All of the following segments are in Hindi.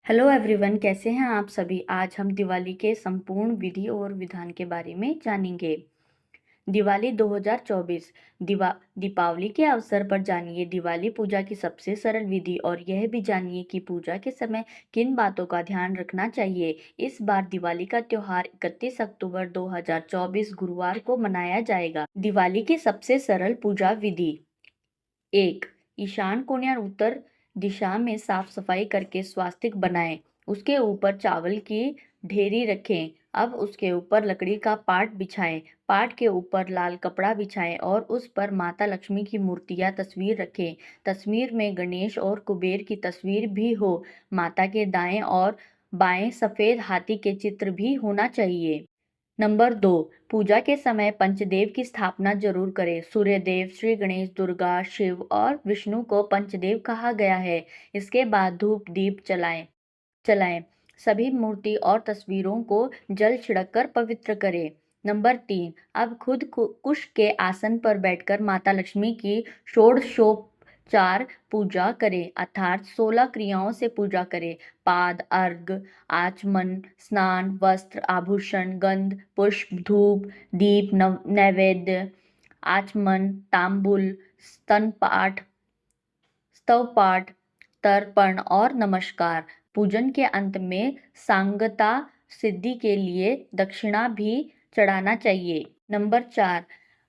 हेलो एवरीवन, कैसे हैं आप सभी। आज हम दिवाली के संपूर्ण विधि और विधान के बारे में जानेंगे। दिवाली 2024 दीपावली के अवसर पर जानिए दिवाली पूजा की सबसे सरल विधि और यह भी जानिए कि पूजा के समय किन बातों का ध्यान रखना चाहिए। इस बार दिवाली का त्योहार 31 अक्टूबर 2024 गुरुवार को मनाया जाएगा। दिवाली की सबसे सरल पूजा विधि। 1. ईशान कोण या उत्तर दिशा में साफ सफाई करके स्वास्तिक बनाएं। उसके ऊपर चावल की ढेरी रखें। अब उसके ऊपर लकड़ी का पाट बिछाएं। पाट के ऊपर लाल कपड़ा बिछाएं और उस पर माता लक्ष्मी की मूर्ति या तस्वीर रखें। तस्वीर में गणेश और कुबेर की तस्वीर भी हो। माता के दाएं और बाएं सफेद हाथी के चित्र भी होना चाहिए। नंबर 2. पूजा के समय पंचदेव की स्थापना जरूर करें। सूर्यदेव, श्री गणेश, दुर्गा, शिव और विष्णु को पंचदेव कहा गया है। इसके बाद धूप दीप चलाएं। सभी मूर्ति और तस्वीरों को जल छिड़ककर पवित्र करें। नंबर 3. अब खुद कुश के आसन पर बैठकर माता लक्ष्मी की षोडशोपचार पूजा करें, अर्थात 16 क्रियाओं से पूजा करें। पाद, अर्घ, आचमन, स्नान, वस्त्र, आभूषण, गंध, पुष्प, धूप, दीप, नैवेद्य, आचमन, तांबुल, स्तवपाठ, तर्पण और नमस्कार। पूजन के अंत में सांगता सिद्धि के लिए दक्षिणा भी चढ़ाना चाहिए। नंबर 4.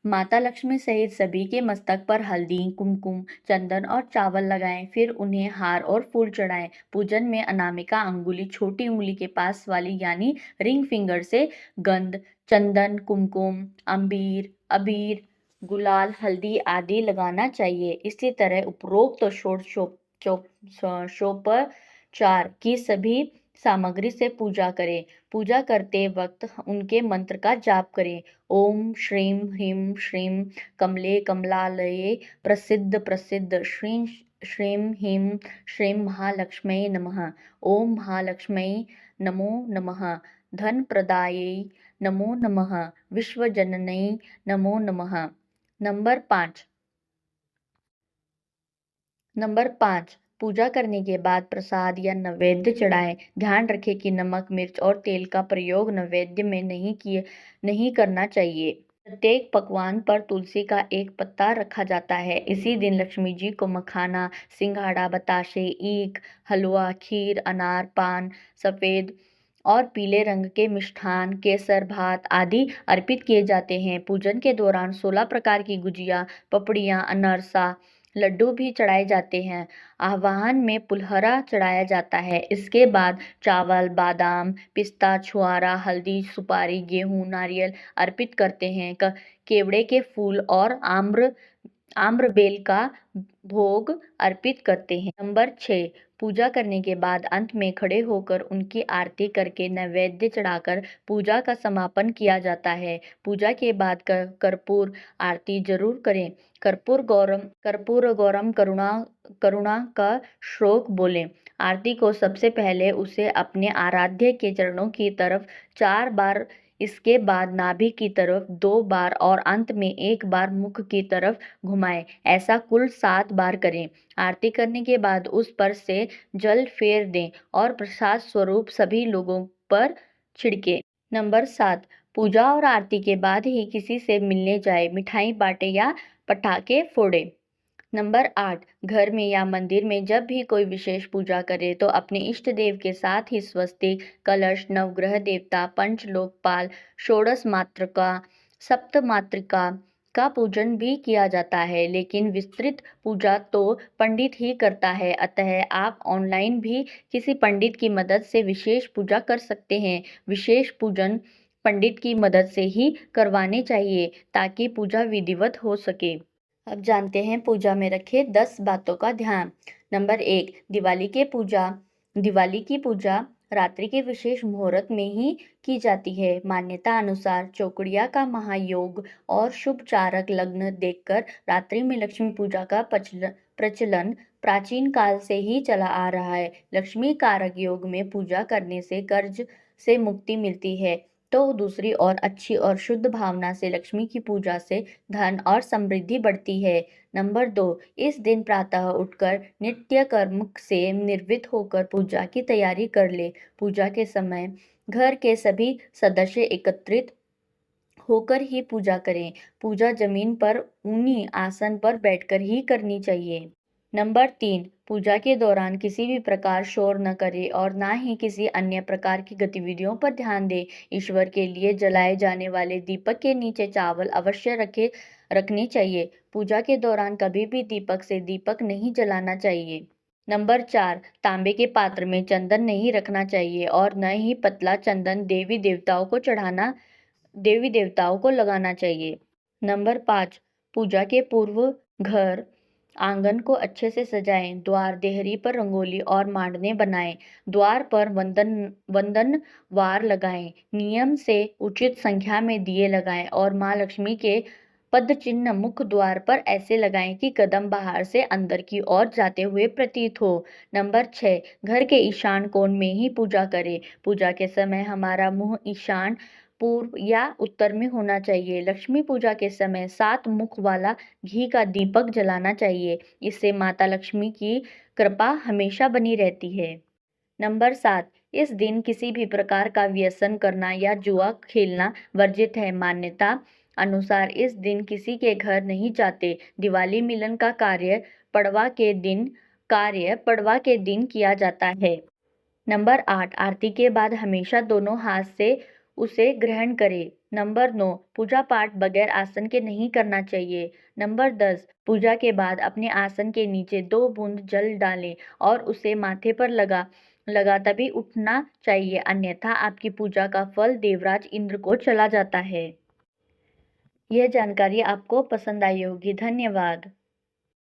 माता लक्ष्मी सहित सभी के मस्तक पर हल्दी, कुमकुम, चंदन और चावल लगाएं, फिर उन्हें हार और फूल चढ़ाएं। पूजन में अनामिका अंगुली छोटी उंगली के पास वाली यानी रिंग फिंगर से गंध, चंदन, कुमकुम, अबीर, गुलाल, हल्दी आदि लगाना चाहिए। इसी तरह उपरोक्त षोडशोपचार की सभी सामग्री से पूजा करें। पूजा करते वक्त उनके मंत्र का जाप करें। ओम श्रीं ह्रीं श्रीं कमले कमलालये प्रसिद्ध प्रसिद्ध श्रीं श्रीं ह्रीं श्रीं महालक्ष्म्यै नमः। ओम महालक्ष्म्यै नमो नमः। धन प्रदायै नमो नमः। विश्वजनन्यै नमो नमः। नंबर 5. पूजा करने के बाद प्रसाद या नैवेद्य चढ़ाएं। ध्यान रखें कि नमक, मिर्च और तेल का प्रयोग नैवेद्य में नहीं करना चाहिए। प्रत्येक पकवान पर तुलसी का एक पत्ता रखा जाता है। इसी दिन लक्ष्मी जी को मखाना, सिंघाड़ा, बताशे, ईख, हलवा, खीर, अनार, पान, सफेद और पीले रंग के मिष्ठान, केसर, भात आदि अर्पित किए जाते हैं। पूजन के दौरान 16 प्रकार की गुजिया, पपड़ियाँ, अनरसा, लड्डू भी चढ़ाए जाते हैं। आवाहन में पुलहरा चढ़ाया जाता है। इसके बाद चावल, बादाम, पिस्ता, छुआरा, हल्दी, सुपारी, गेहूं, नारियल अर्पित करते हैं। केवड़े के फूल और आम्र बेल का भोग अर्पित करते हैं। नंबर 6. पूजा करने के बाद अंत में खड़े होकर उनकी आरती करके नैवेद्य चढ़ाकर पूजा का समापन किया जाता है। पूजा के बाद कर्पूर आरती जरूर करें। कर्पूर गौरम करुणा का श्लोक बोलें। आरती को सबसे पहले उसे अपने आराध्य के चरणों की तरफ 4 बार, इसके बाद नाभि की तरफ 2 बार और अंत में 1 बार मुख की तरफ घुमाएं। ऐसा कुल 7 बार करें। आरती करने के बाद उस पर से जल फेर दें और प्रसाद स्वरूप सभी लोगों पर छिड़के। नंबर 7. पूजा और आरती के बाद ही किसी से मिलने जाए, मिठाई बांटे या पटाखे फोड़े। नंबर 8. घर में या मंदिर में जब भी कोई विशेष पूजा करे तो अपने इष्ट देव के साथ ही स्वस्तिक, कलश, नवग्रह देवता, पंच लोकपाल, षोडश मातृका, सप्त मातृका का पूजन भी किया जाता है, लेकिन विस्तृत पूजा तो पंडित ही करता है। अतः आप ऑनलाइन भी किसी पंडित की मदद से विशेष पूजा कर सकते हैं। विशेष पूजन पंडित की मदद से ही करवाने चाहिए ताकि पूजा विधिवत हो सके। अब जानते हैं पूजा में रखे 10 बातों का ध्यान। नंबर 1. दिवाली की पूजा रात्रि के विशेष मुहूर्त में ही की जाती है। मान्यता अनुसार चौकड़िया का महायोग और शुभ चारक लग्न देखकर रात्रि में लक्ष्मी पूजा का प्रचलन प्राचीन काल से ही चला आ रहा है। लक्ष्मी कारक योग में पूजा करने से कर्ज से मुक्ति मिलती है, तो दूसरी ओर अच्छी और शुद्ध भावना से लक्ष्मी की पूजा से धन और समृद्धि बढ़ती है। नंबर 2, इस दिन प्रातः उठकर नित्य कर्म से निर्वृत्त होकर पूजा की तैयारी कर ले। पूजा के समय घर के सभी सदस्य एकत्रित होकर ही पूजा करें। पूजा जमीन पर ऊनी आसन पर बैठकर ही करनी चाहिए। नंबर 3, पूजा के दौरान किसी भी प्रकार शोर न करें और ना ही किसी अन्य प्रकार की गतिविधियों पर ध्यान दें। ईश्वर के लिए जलाए जाने वाले दीपक के नीचे चावल अवश्य रखने चाहिए। पूजा के दौरान कभी भी दीपक से दीपक नहीं जलाना चाहिए। नंबर 4, तांबे के पात्र में चंदन नहीं रखना चाहिए और न ही पतला चंदन देवी देवताओं को लगाना चाहिए। नंबर 5, पूजा के पूर्व घर आंगन को अच्छे से सजाएं। द्वार देहरी पर रंगोली और मांडने बनाएं। द्वार पर वंदन वार लगाएं। नियम से उचित संख्या में दिए लगाएं और मां लक्ष्मी के पद चिन्ह मुख्य द्वार पर ऐसे लगाएं कि कदम बाहर से अंदर की ओर जाते हुए प्रतीत हो। नंबर 6, घर के ईशान कोण में ही पूजा करें। पूजा के समय हमारा मुंह ईशान, पूर्व या उत्तर में होना चाहिए। लक्ष्मी पूजा के समय 7 मुख वाला घी का दीपक जलाना चाहिए। इससे माता लक्ष्मी की कृपा हमेशा बनी रहती है। नंबर 7, इस दिन किसी भी प्रकार का व्यसन करना या जुआ खेलना वर्जित है। मान्यता अनुसार इस दिन किसी के घर नहीं जाते। दिवाली मिलन का पड़वा के दिन किया जाता है। नंबर 8, आरती के बाद हमेशा दोनों हाथ से उसे ग्रहण करें। नंबर 9, पूजा पाठ बगैर आसन के नहीं करना चाहिए। नंबर 10, पूजा के बाद अपने आसन के नीचे 2 बूंद जल डालें और उसे माथे पर लगा तभी उठना चाहिए, अन्यथा आपकी पूजा का फल देवराज इंद्र को चला जाता है। यह जानकारी आपको पसंद आई होगी। धन्यवाद।